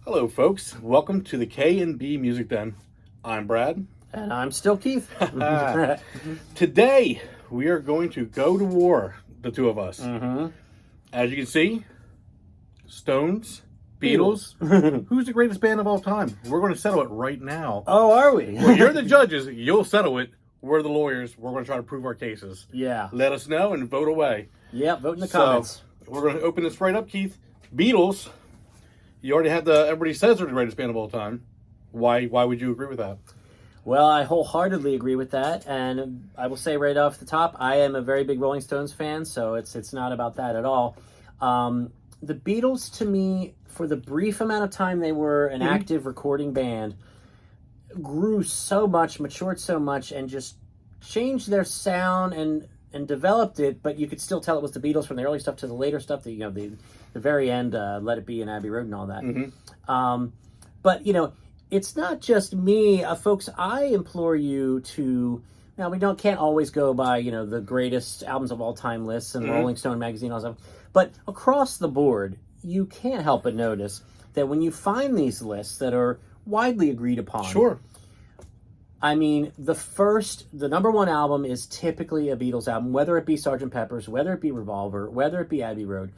Hello, folks. Welcome to the K&B Music Den. I'm Brad. And I'm still Keith. Today, we are going to go to war, the two of us. Mm-hmm. As you can see, Stones, Beatles. Who's the greatest band of all time? We're going to settle it right now. Oh, are we? Well, you're the judges. You'll settle it. We're the lawyers. We're going to try to prove our cases. Yeah. Let us know and vote away. Yeah, vote in the comments. We're going to open this right up, Keith. Beatles. You already had everybody says they're the greatest band of all time. Why would you agree with that? Well, I wholeheartedly agree with that, and I will say right off the top, I am a very big Rolling Stones fan, so it's not about that at all. The Beatles, to me, for the brief amount of time they were an active recording band, grew so much, matured so much, and just changed their sound and developed it, but you could still tell it was the Beatles from the early stuff to the later stuff, the very end, Let It Be and Abbey Road and all that. But, it's not just me. Folks, I implore you to... Now, we can't always go by, the greatest albums of all time lists and Rolling Stone magazine and all that stuff. But across the board, you can't help but notice that when you find these lists that are widely agreed upon... Sure. I mean, the number one album is typically a Beatles album, whether it be Sgt. Pepper's, whether it be Revolver, whether it be Abbey Road.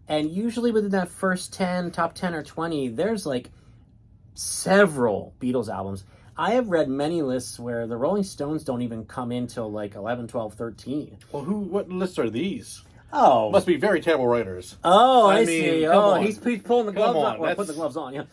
And usually within that first 10, top 10 or 20, there's like several Beatles albums. I have read many lists where the Rolling Stones don't even come in till like 11, 12, 13. Well, what lists are these? Oh. Must be very terrible writers. Oh, I mean, see. come Oh, on. he's pulling the gloves on. Well, put the gloves on, yeah.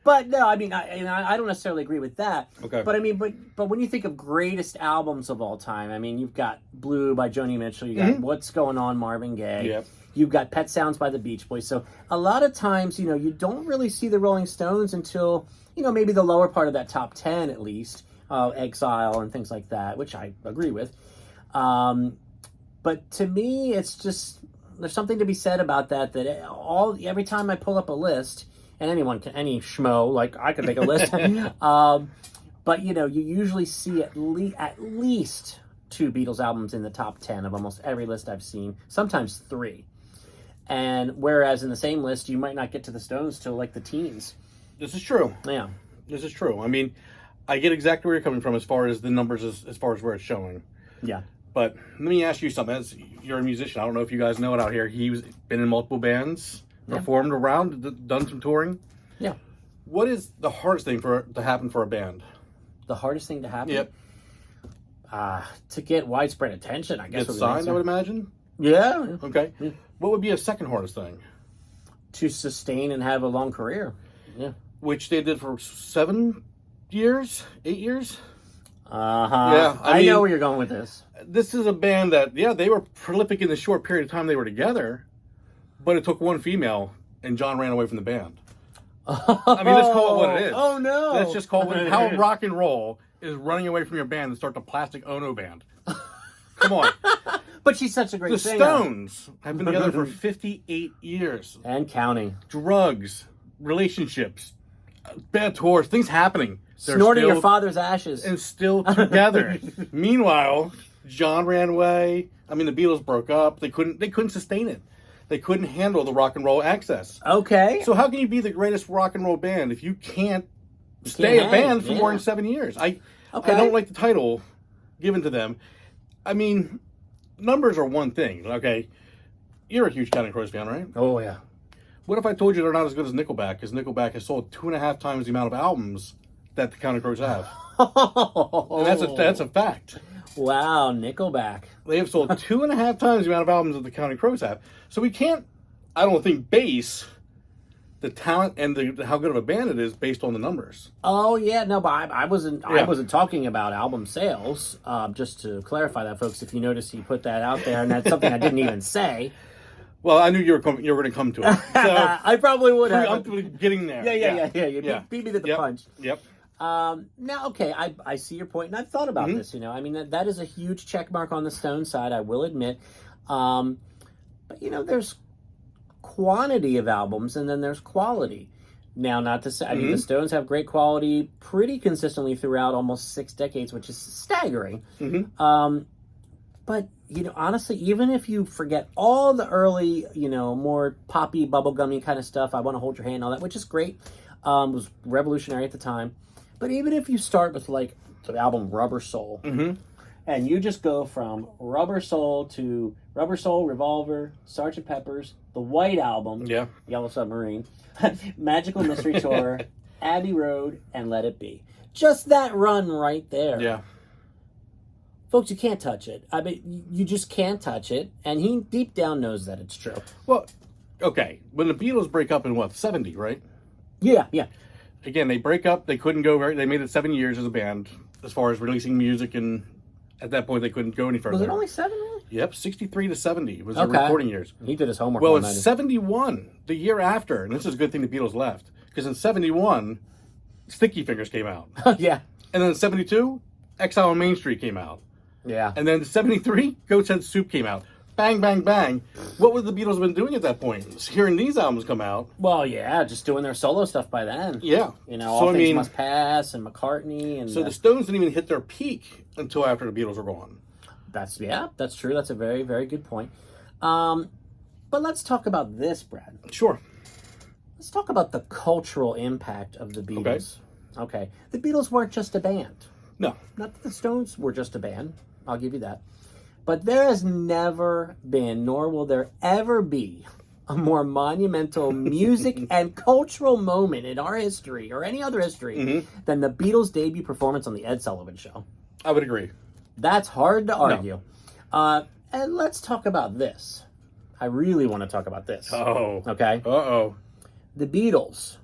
But no, I mean, I don't necessarily agree with that. Okay. But I mean, but when you think of greatest albums of all time, I mean, you've got Blue by Joni Mitchell, you got What's Going On, Marvin Gaye. Yep. You've got Pet Sounds by the Beach Boys. So a lot of times, you don't really see the Rolling Stones until, maybe the lower part of that top 10 at least, Exile and things like that, which I agree with. But to me, it's just, there's something to be said about that every time I pull up a list, and any schmo, like I could make a list, but you usually see at least two Beatles albums in the top 10 of almost every list I've seen, sometimes three. And whereas in the same list, you might not get to the Stones till like the teens. This is true. Yeah. This is true. I mean, I get exactly where you're coming from as far as the numbers, as far as where it's showing. Yeah. But let me ask you something. As you're a musician, I don't know if you guys know it out here. He's been in multiple bands, performed around, done some touring. Yeah. What is the hardest thing to happen for a band? The hardest thing to happen? Yep. To get widespread attention, I guess. Get signed, I would imagine? Yeah. Okay. Yeah. What would be a second hardest thing? To sustain and have a long career. Yeah. Which they did for 7 years? 8 years? Uh-huh. Yeah, I know where you're going with this. This is a band that, they were prolific in the short period of time they were together, but it took one female, and John ran away from the band. I mean, let's call it what it is. Oh, no. Let's just call it how rock and roll is running away from your band and start the Plastic Ono band. Come on. But she's such a great The singer. Stones have been together for 58 years. And counting. Drugs, relationships, bad tours, things happening. They're Snorting still- your father's ashes. and still together. Meanwhile, John ran away. I mean, the Beatles broke up. They couldn't sustain it. They couldn't handle the rock and roll access. Okay. So how can you be the greatest rock and roll band if you can't stay a band for more than 7 years? I don't like the title given to them. I mean, numbers are one thing. Okay, you're a huge Counting Crows fan, right? Oh, yeah. What if I told you they're not as good as Nickelback? Because Nickelback has sold 2.5 times the amount of albums that the Counting Crows have. And that's a fact. Wow, Nickelback. They have sold 2.5 times the amount of albums that the Counting Crows have. So we can't, I don't think, base the talent and how good of a band it is based on the numbers. Oh yeah, no, but I wasn't talking about album sales. Just to clarify that, folks, if you notice, he put that out there, and that's something I didn't even say. Well, I knew you were going to come to it. So I probably would have. I'm getting there. Yeah. You beat me to the punch. Yep. Now, okay, I see your point, and I've thought about this. I mean, that is a huge check mark on the Stone side, I will admit. But there's quantity of albums, and then there's quality. Now, not to say, I mean, the Stones have great quality pretty consistently throughout almost 6 decades, which is staggering. But honestly, even if you forget all the early, more poppy, bubblegummy kind of stuff, I Want to Hold Your Hand and all that, which is great, was revolutionary at the time. But even if you start with, like, the album Rubber Soul, and you just go from Rubber Soul to Rubber Soul, Revolver, Sgt. Pepper's, the White Album, Yellow Submarine, Magical Mystery Tour, Abbey Road, and Let It Be. Just that run right there. Yeah. Folks, you can't touch it. I mean, you just can't touch it, and he deep down knows that it's true. Well, okay, when the Beatles break up in, 70, right? Yeah. Again, they break up, they couldn't go they made it 7 years as a band, as far as releasing music, and at that point they couldn't go any further. Was it only 7, really? Yep, 63 to 70 was their recording years. He did his homework. Well, in 71, the year after, and this is a good thing the Beatles left, because in 71, Sticky Fingers came out. Yeah. And then in 72, Exile on Main Street came out. Yeah. And then in 73, Goat's Head Soup came out. Bang, bang, bang. What would the Beatles been doing at that point? Hearing these albums come out. Well, yeah, just doing their solo stuff by then. Yeah. All Things Must Pass and McCartney. And so the Stones didn't even hit their peak until after the Beatles were gone. That's true. That's a very, very good point. But let's talk about this, Brad. Sure. Let's talk about the cultural impact of the Beatles. Okay. The Beatles weren't just a band. No. Not that the Stones were just a band. I'll give you that. But there has never been, nor will there ever be, a more monumental music and cultural moment in our history, or any other history, than the Beatles' debut performance on The Ed Sullivan Show. I would agree. That's hard to argue. No. And let's talk about this. I really want to talk about this. Oh. Okay? Uh-oh. The Beatles,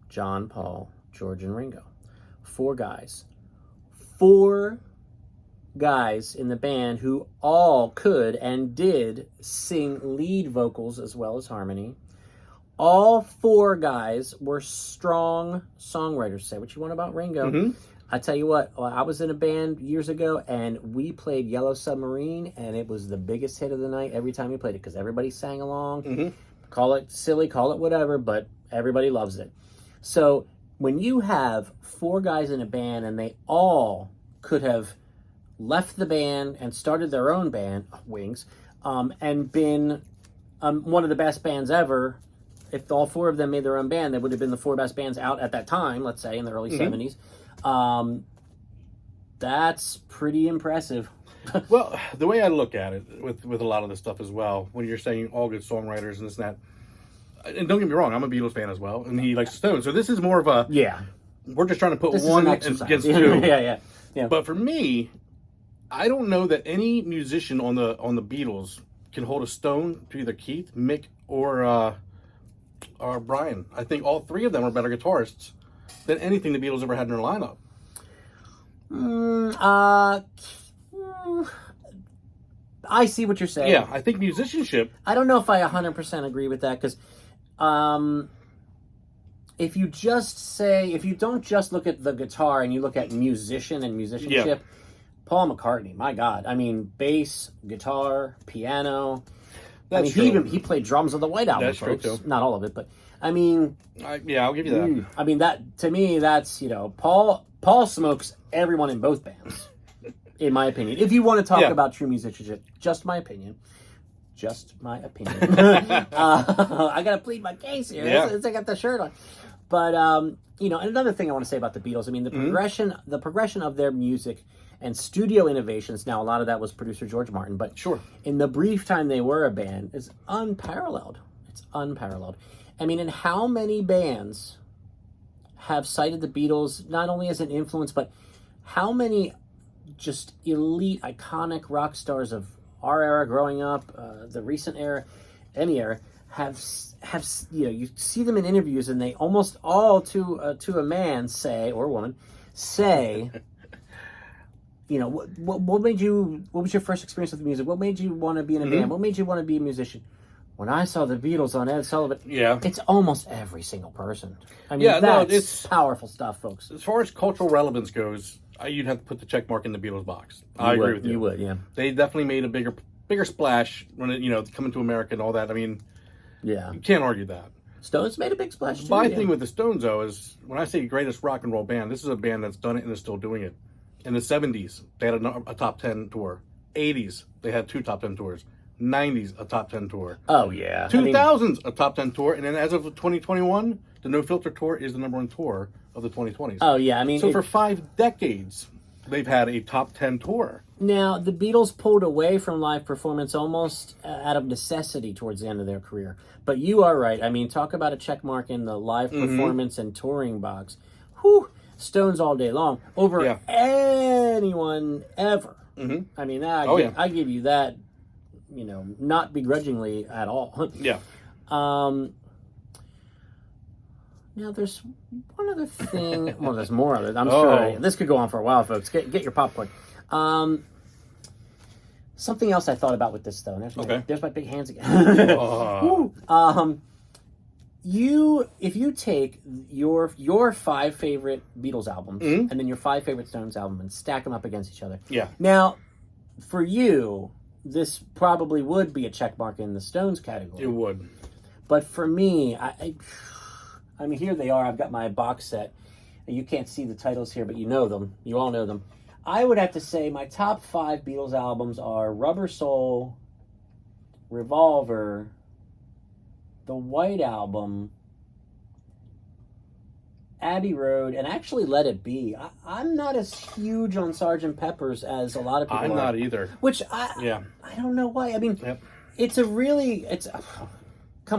John, Paul, George, and Ringo. 4 guys. 4 guys in the band who all could and did sing lead vocals as well as harmony. All 4 guys were strong songwriters. Say what you want about Ringo. I tell you what, I was in a band years ago, and we played Yellow Submarine, and it was the biggest hit of the night every time we played it, because everybody sang along. Call it silly, call it whatever, but everybody loves it. So when you have 4 guys in a band, and they all could have left the band and started their own band, Wings, and been one of the best bands ever. If all 4 of them made their own band, they would have been the 4 best bands out at that time, let's say, in the early 70s. That's pretty impressive. Well, the way I look at it, with a lot of this stuff as well, when you're saying all good songwriters and this and that, and don't get me wrong, I'm a Beatles fan as well, and he likes the Stones, so this is more of a... Yeah. We're just trying to put this one against 2. Yeah. But for me, I don't know that any musician on the Beatles can hold a stone to either Keith, Mick, or Brian. I think all 3 of them are better guitarists than anything the Beatles ever had in their lineup. I see what you're saying. Yeah, I think musicianship... I don't know if I 100% agree with that, because if you don't just look at the guitar and you look at musician and musicianship, Paul McCartney, my God. I mean, bass, guitar, piano. That's true. He played drums on the White Album, That's folks. true, too. Not all of it, but I mean... yeah, I'll give you that. I mean, that to me, that's, Paul smokes everyone in both bands, in my opinion. If you want to talk about true musicianship, just my opinion. Just my opinion. I got to plead my case here. Yeah. I got the shirt on. But, and another thing I want to say about the Beatles, I mean, the progression of their music and studio innovations, now a lot of that was producer George Martin, but in the brief time they were a band, is unparalleled. It's unparalleled. I mean, and how many bands have cited the Beatles not only as an influence, but how many just elite, iconic rock stars of our era growing up, the recent era, any era, have you see them in interviews, and they almost all to a man say, or a woman say, what made you? What was your first experience with music? What made you want to be in a band? What made you want to be a musician? When I saw the Beatles on Ed Sullivan, it's almost every single person. I mean, it's powerful stuff, folks. As far as cultural relevance goes, you'd have to put the check mark in the Beatles box. I agree with you. You would, yeah. They definitely made a bigger splash when it, coming to America and all that. I mean, you can't argue that. Stones made a big splash too. My thing with the Stones, though, is when I say greatest rock and roll band, this is a band that's done it and is still doing it. In the 70s, they had a top 10 tour. '80s, they had 2 top 10 tours. '90s, a top 10 tour. Oh, yeah. 2000s, a top 10 tour. And then as of 2021, the No Filter Tour is the #1 tour of the 2020s. Oh, yeah. I mean, so for 5 decades, they've had a top 10 tour. Now, the Beatles pulled away from live performance almost out of necessity towards the end of their career. But you are right. I mean, talk about a check mark in the live performance and touring box. Whew, Stones all day long over anyone ever. I mean, I give you that, not begrudgingly at all. Yeah. Now, there's one other thing. Well, there's more of it. I'm sure this could go on for a while, folks. Get your popcorn. Something else I thought about with this, though. There's my big hands again. If you take your 5 favorite Beatles albums and then your 5 favorite Stones albums and stack them up against each other. Yeah. Now, for you, this probably would be a check mark in the Stones category. It would. But for me, I mean, here they are. I've got my box set. You can't see the titles here, but you know them. You all know them. I would have to say my top 5 Beatles albums are Rubber Soul, Revolver, the White Album, Abbey Road, and actually Let It Be. I'm not as huge on Sgt. Pepper's as a lot of people I'm are. not either. Which I don't know why. I mean, come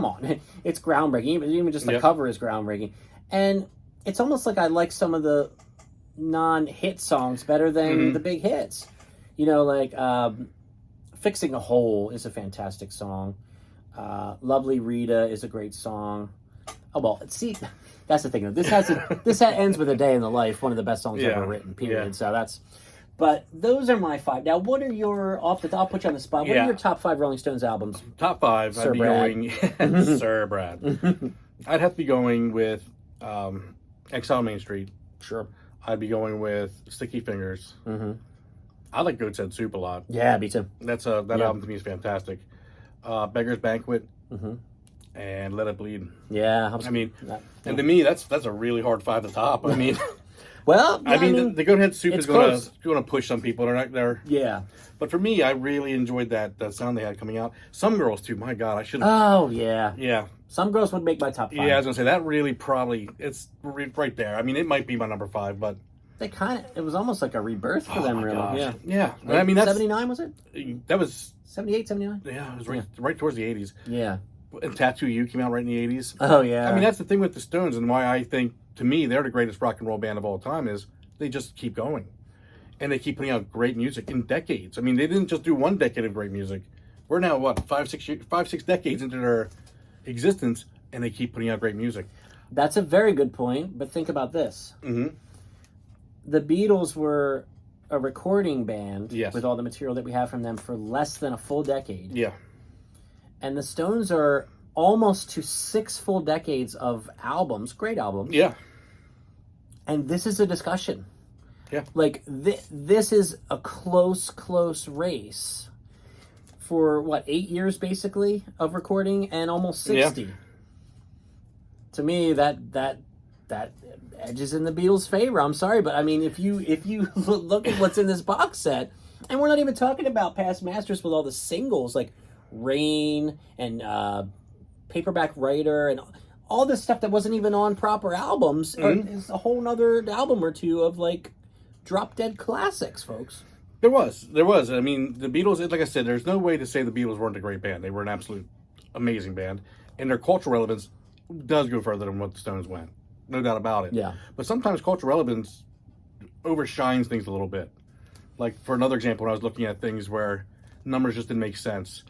on. It's groundbreaking. Even just the cover is groundbreaking. And it's almost like I like some of the non-hit songs better than the big hits. Like Fixing a Hole is a fantastic song. Lovely Rita is a great song. Oh, well, see, that's the thing. This ends with A Day in the Life, one of the best songs ever written, period. Yeah. So but those are my 5. Now, what are I'll put you on the spot. What are your top 5 Rolling Stones albums? Top 5, Sir I'd be Brad. going, Sir Brad. I'd have to be going with Exile Main Street. Sure. I'd be going with Sticky Fingers. I like Goat's Head Soup a lot. Yeah, me too. That album to me is fantastic. Beggar's Banquet and Let It Bleed. Yeah. I mean, and to me, that's a really hard 5 to top. I mean... Well, I mean, the Goat Head Soup is going to push some people. They're not there. Yeah. But for me, I really enjoyed that sound they had coming out. Some girls too. My God, I should have. Oh yeah. Yeah. Some girls would make my top 5. Yeah, I was gonna say that really it's right there. I mean, it might be my number 5, but it was almost like a rebirth for them, really. Gosh. Yeah. Like, I mean, that's 79, was it? That was 78, 79. Yeah, it was right towards the 80s. Yeah. And Tattoo You came out right in the 80s. Oh yeah. I mean, that's the thing with the Stones, and why I think to me they're the greatest rock and roll band of all time is they just keep going. And they keep putting out great music in decades. I mean, they didn't just do one decade of great music. We're now, 5-6 decades into their existence, and they keep putting out great music. That's a very good point, but think about this. The Beatles were a recording band with all the material that we have from them for less than a full decade. Yeah. And the Stones are almost to 6 full decades of albums, great albums. Yeah. And this is a discussion. Yeah. Like, this is a close race for, 8 years, basically, of recording, and almost 60. Yeah. To me, that edges in the Beatles' favor. I'm sorry, but, I mean, if you look at what's in this box set, and we're not even talking about past masters with all the singles, like Rain and Paperback Writer and all this stuff that wasn't even on proper albums. Is a whole nother album or two of, drop-dead classics, folks. There was. I mean, the Beatles, like I said, there's no way to say the Beatles weren't a great band. They were an absolute amazing band. And their cultural relevance does go further than what the Stones went. No doubt about it. Yeah. But sometimes cultural relevance overshines things a little bit. Like, for another example, when I was looking at things where numbers just didn't make sense,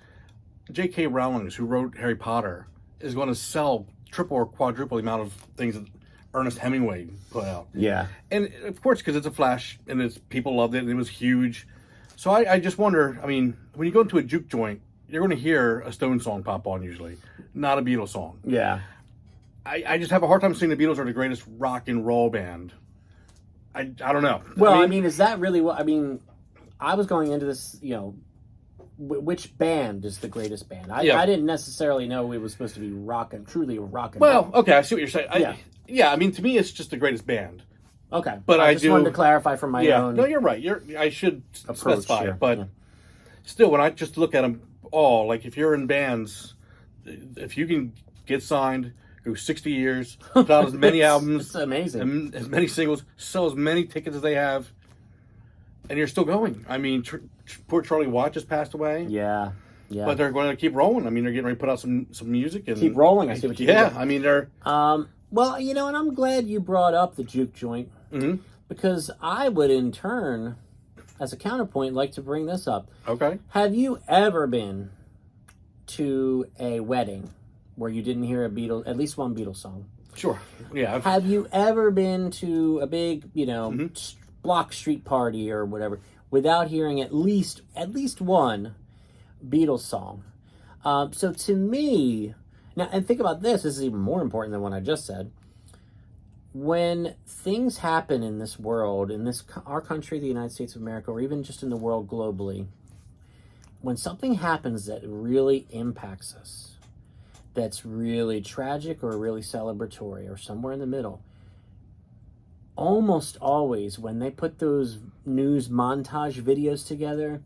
J.K. Rowling, who wrote Harry Potter, is going to sell triple or quadruple the amount of things that Ernest Hemingway put out. Yeah. And of course, because it's a Flash, and people loved it, and it was huge. So I just wonder, I mean, when you go into a juke joint, you're going to hear a Stone song pop on usually, not a Beatles song. Yeah. I just have a hard time saying the Beatles are the greatest rock and roll band. I don't know. Well, I mean, is that really what, I mean, I was going into this, which band is the greatest band? I didn't necessarily know it was supposed to be truly rock and roll. Well, okay, I see what you're saying. I mean, to me, it's just the greatest band. Okay, but I just wanted to clarify from my own. No, you're right. I should specify, but still, when I just look at them all, like if you're in bands, if you can get signed, go 60 years, put out as many albums, it's amazing, and as many singles, sell as many tickets as they have, and you're still going. I mean, poor Charlie Watt just passed away. Yeah. But they're going to keep rolling. I mean, they're getting ready to put out some music and keep rolling. I see what you did. Yeah, I mean, they're. Well, and I'm glad you brought up the juke joint Mm-hmm. because I would, in turn, as a counterpoint, like to bring this up. Okay. Have you ever been to a wedding where you didn't hear at least one Beatles song? Sure. Yeah. Have you ever been to a big, Mm-hmm. block street party or whatever without hearing at least one Beatles song? So to me, now, and think about this is even more important than what I just said. When things happen in this world, in our country, the United States of America, or even just in the world globally, when something happens that really impacts us, that's really tragic or really celebratory or somewhere in the middle, almost always when they put those news montage videos together,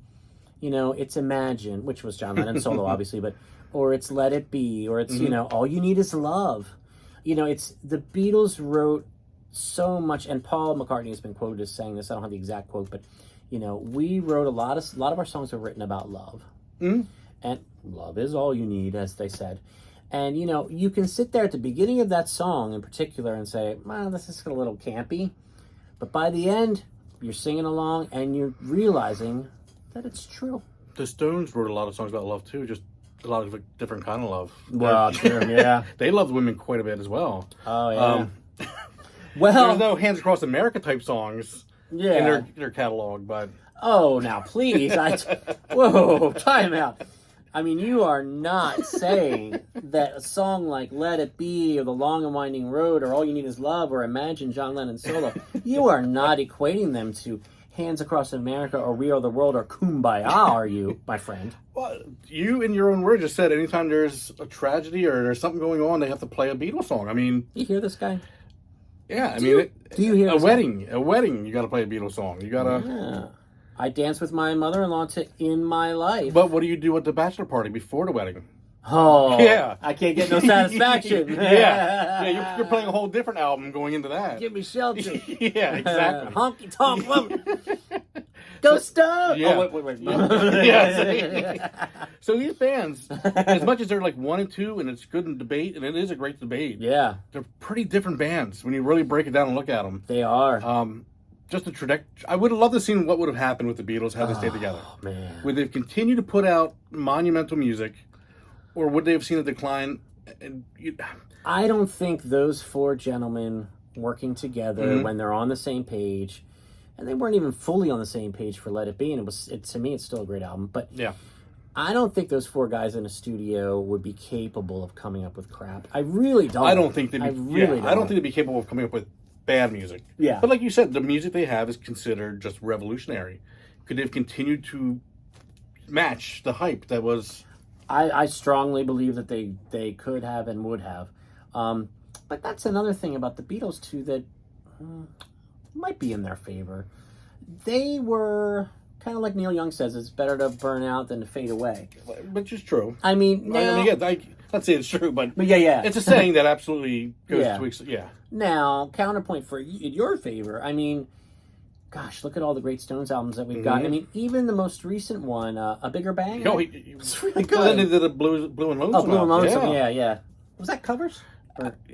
it's Imagine, which was John Lennon solo, obviously, or it's Let It Be, or it's, All You Need Is Love. It's the Beatles wrote so much, and Paul McCartney has been quoted as saying this. I don't have the exact quote, but, we wrote a lot of our songs are written about love. Mm-hmm. And love is all you need, as they said. And, you can sit there at the beginning of that song in particular and say, well, this is a little campy. But by the end, you're singing along and you're realizing that it's true. The Stones wrote a lot of songs about love, too. Just a lot of different kind of love. Well, true, yeah. They loved women quite a bit as well. Oh, yeah. Well, there's no Hands Across America type songs in their catalog, but... Oh, now, please. Whoa, time out. I mean, you are not saying that a song like Let It Be or The Long and Winding Road or All You Need Is Love or Imagine John Lennon solo, you are not equating them to Hands Across America or We Are the World or Kumbaya, are you, my friend? Well, you, in your own words, just said anytime there's a tragedy or there's something going on, they have to play a Beatles song. I mean... You hear this guy? Yeah, do you hear a wedding, you got to play a Beatles song. You got to... Yeah. I danced with my mother-in-law to In My Life. But what do you do at the bachelor party before the wedding? Oh, yeah. I can't get no satisfaction. Yeah, you're playing a whole different album going into that. Give me shelter. Yeah, exactly. Honky tonk woman. Go Stone. Yeah. Oh, wait. Yeah. So these bands, as much as they're like 1 and 2, and it's good in debate, and it is a great debate. Yeah, they're pretty different bands when you really break it down and look at them. They are. Just the trajectory. I would have loved to see what would have happened with the Beatles had they stayed together. Man, would they have continued to put out monumental music, or would they have seen a decline? I don't think those four gentlemen working together when they're on the same page, and they weren't even fully on the same page for Let It Be, and to me, it's still a great album. But yeah, I don't think those four guys in a studio would be capable of coming up with crap. I really don't. I don't think they'd be. Don't. I don't think they'd be capable of coming up with bad music. Yeah. But like you said, the music they have is considered just revolutionary. Could they have continued to match the hype that was... I strongly believe that they could have and would have. But that's another thing about the Beatles, too, that might be in their favor. They were... kind of like Neil Young says, it's better to burn out than to fade away. Which is true. I mean, now... Not saying it's true, but yeah. It's a saying that absolutely goes to... Yeah. Now, counterpoint for in your favor, I mean, gosh, look at all the great Stones albums that we've got. I mean, even the most recent one, A Bigger Bang. Oh, it's really good. Well, then they did a Blue and Lonesome. Oh, Blue and Lonesome, yeah. Was that covers?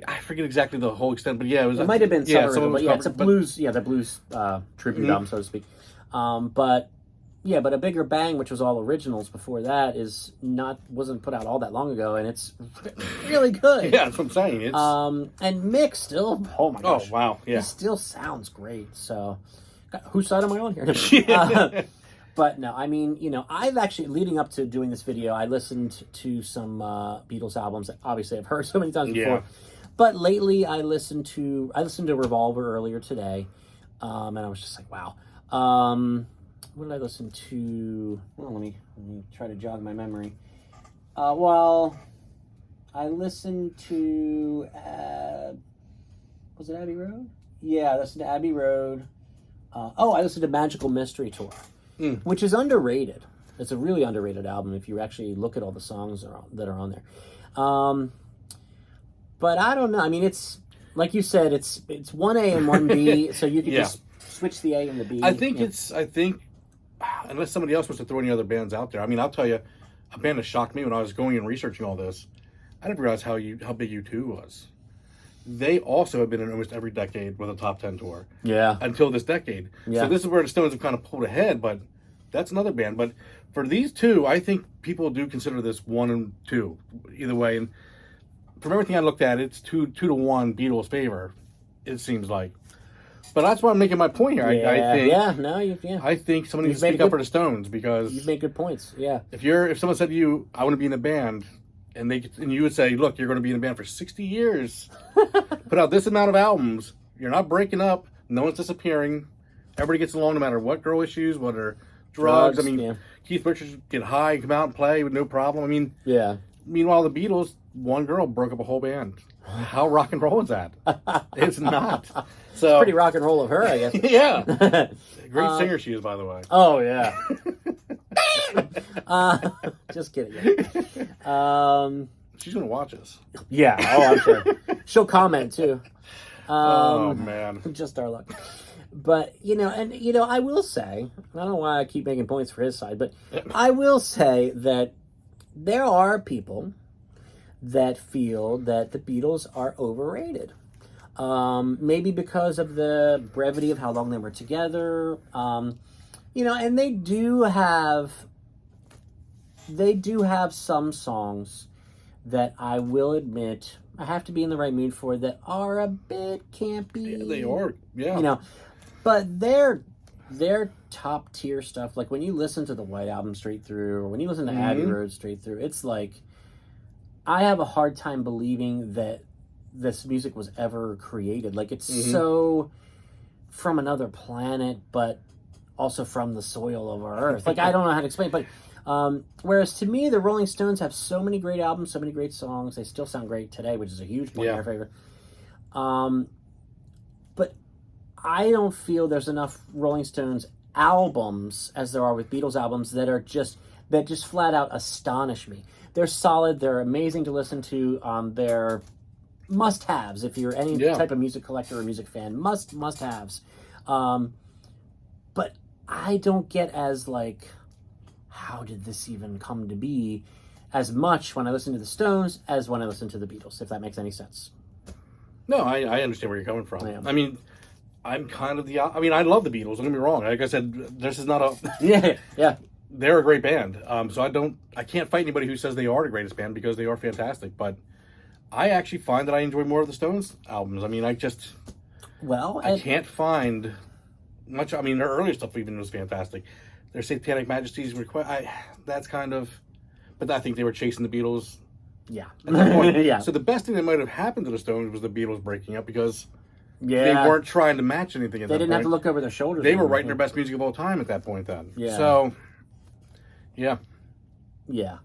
I forget exactly the whole extent, but yeah, it might have been some original, but yeah, it's a blues, the blues tribute album, so to speak. But A Bigger Bang, which was all originals before that, wasn't put out all that long ago, and it's really good. Yeah, that's what I'm saying. It's... and Mick still, oh my gosh. Oh, wow, yeah. He still sounds great, so... Whose side am I on here? But no, I mean, I've actually, leading up to doing this video, I listened to some Beatles albums that obviously I've heard so many times before. Yeah. But lately I listened to Revolver earlier today, and I was just like, wow. What did I listen to? Well, let me try to jog my memory. I listened to was it Abbey Road? Yeah, I listened to Abbey Road. I listened to Magical Mystery Tour, which is underrated. It's a really underrated album if you actually look at all the songs that are on there. But I don't know. I mean, it's like you said, it's 1A and 1B, so you could just switch the A and the B. I think unless somebody else wants to throw any other bands out there. I mean, I'll tell you, a band that shocked me when I was going and researching all this. I didn't realize how big U2 was. They also have been in almost every decade with a top 10 tour. Yeah. Until this decade. Yeah. So this is where the Stones have kind of pulled ahead, but that's another band. But for these two, I think people do consider this 1 and 2 either way. And from everything I looked at, it's 2-1 Beatles' favor. It seems like. But that's why I'm making my point here. I think somebody needs to speak up for the Stones because you've made good points. Yeah. If someone said to you, "I want to be in a band," and you would say, "Look, you're going to be in a band for 60 years, put out this amount of albums. You're not breaking up. No one's disappearing. Everybody gets along no matter what girl issues, whether drugs. I mean, Keith Richards get high and come out and play with no problem. I mean, Meanwhile, the Beatles, one girl broke up a whole band. How rock and roll is that? It's not. So it's pretty rock and roll of her, I guess. Yeah. Great singer she is, by the way. Oh, yeah. Just kidding. She's going to watch us. Yeah. Oh, I'm sure. She'll comment, too. Oh, man. Just our luck. But, I will say, I don't know why I keep making points for his side, but I will say that there are people that feel that the Beatles are overrated. Maybe because of the brevity of how long they were together. And they do have some songs that I will admit I have to be in the right mood for that are a bit campy. Yeah, they are. Yeah. But they're top tier stuff. Like when you listen to the White Album straight through, or when you listen to Abbey Road straight through, it's like I have a hard time believing that this music was ever created. Like it's so from another planet, but also from the soil of our earth. Like I don't know how to explain it, but whereas to me, the Rolling Stones have so many great albums, so many great songs. They still sound great today, which is a huge point in our favor. But I don't feel there's enough Rolling Stones albums as there are with Beatles albums that just flat out astonish me. They're solid. They're amazing to listen to. They're must-haves if you're any type of music collector or music fan. Must-haves. But I don't get as like, how did this even come to be as much when I listen to the Stones as when I listen to the Beatles, if that makes any sense. No, I understand where you're coming from. Yeah. I mean, I'm kind of I love the Beatles, don't get me wrong. Like I said, this is not a... Yeah. They're a great band. So I can't fight anybody who says they are the greatest band because they are fantastic. But I actually find that I enjoy more of the Stones albums. I mean, I can't find much. I mean, their earlier stuff even was fantastic. Their Satanic Majesty's Request, that's kind of... But I think they were chasing the Beatles. Yeah. At that point. Yeah. So the best thing that might have happened to the Stones was the Beatles breaking up because... They weren't trying to match anything at that point. They didn't have to look over their shoulders. They were writing their best music of all time at that point then. Yeah. So, yeah. Yeah.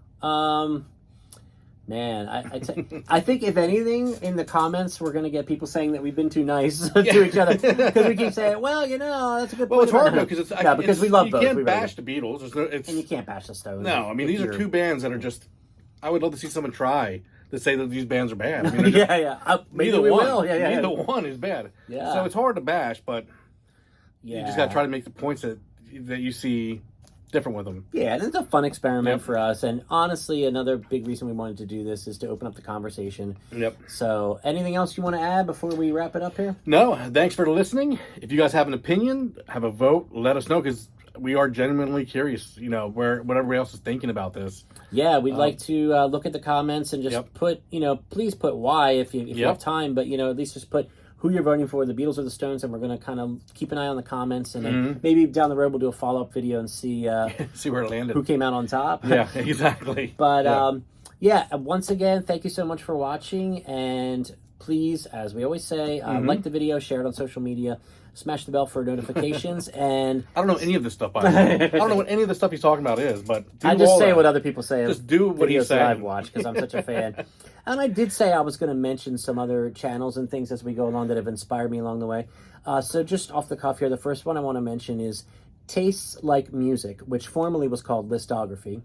Man, I think if anything, in the comments, we're going to get people saying that we've been too nice to each other. Because we keep saying, well, that's a good point. Well, it's hard, though, because we love both. You can't bash the Beatles. And you can't bash the Stones. No, I mean, these are two bands that are just... I would love to see someone try to say that these bands are bad. I mean, maybe we will. Neither one is bad. Yeah. So it's hard to bash, but you just got to try to make the points that you see different with them. Yeah, and it's a fun experiment for us. And honestly, another big reason we wanted to do this is to open up the conversation. Yep. So anything else you want to add before we wrap it up here? No, thanks for listening. If you guys have an opinion, have a vote, let us know, because we are genuinely curious, what everybody else is thinking about this. Yeah, we'd like to look at the comments and just put, please put why if you have time, but, at least just put who you're voting for, the Beatles or the Stones, and we're going to kind of keep an eye on the comments, and then maybe down the road we'll do a follow-up video and see see where it landed. Who came out on top. Yeah, exactly. But, once again, thank you so much for watching, and please, as we always say, like the video, share it on social media, smash the bell for notifications, and... I don't know any of this stuff, by the way. I don't know what any of the stuff he's talking about is, but I just say what other people say. Just do what he's saying. That I've watched, because I'm such a fan. And I did say I was going to mention some other channels and things as we go along that have inspired me along the way. So just off the cuff here, the first one I want to mention is Tastes Like Music, which formerly was called Listography.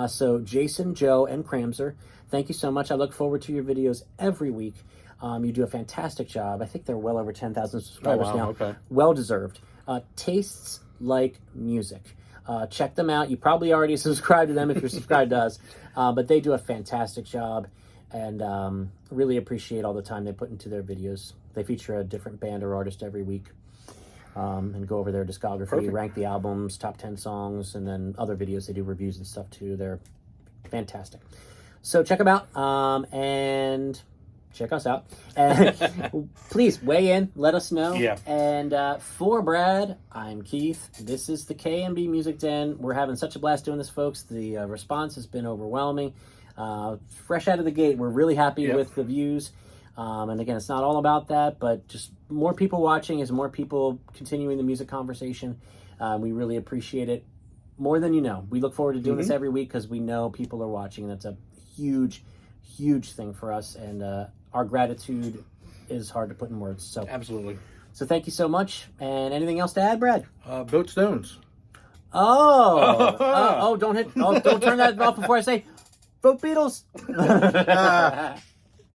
So Jason, Joe, and Cramser, thank you so much. I look forward to your videos every week. You do a fantastic job. I think they're well over 10,000 subscribers now. Okay. Well deserved. Tastes Like Music. Check them out. You probably already subscribed to them if you're subscribed to us. But they do a fantastic job, and really appreciate all the time they put into their videos. They feature a different band or artist every week, and go over their discography, Perfect. rank the albums, top 10 songs, and then other videos. They do reviews and stuff too. They're fantastic. So check them out, and check us out. And please weigh in, let us know. Yeah. And for Brad, I'm Keith. This is the K&B Music Den. We're having such a blast doing this, folks. The response has been overwhelming. Fresh out of the gate, we're really happy with the views. And again, it's not all about that, but just more people watching is more people continuing the music conversation. We really appreciate it more than you know. We look forward to doing this every week because we know people are watching. That's a huge, huge thing for us. And our gratitude is hard to put in words. So Absolutely. So thank you so much. And anything else to add, Brad? Vote Stones. Don't turn that off before I say vote Beatles.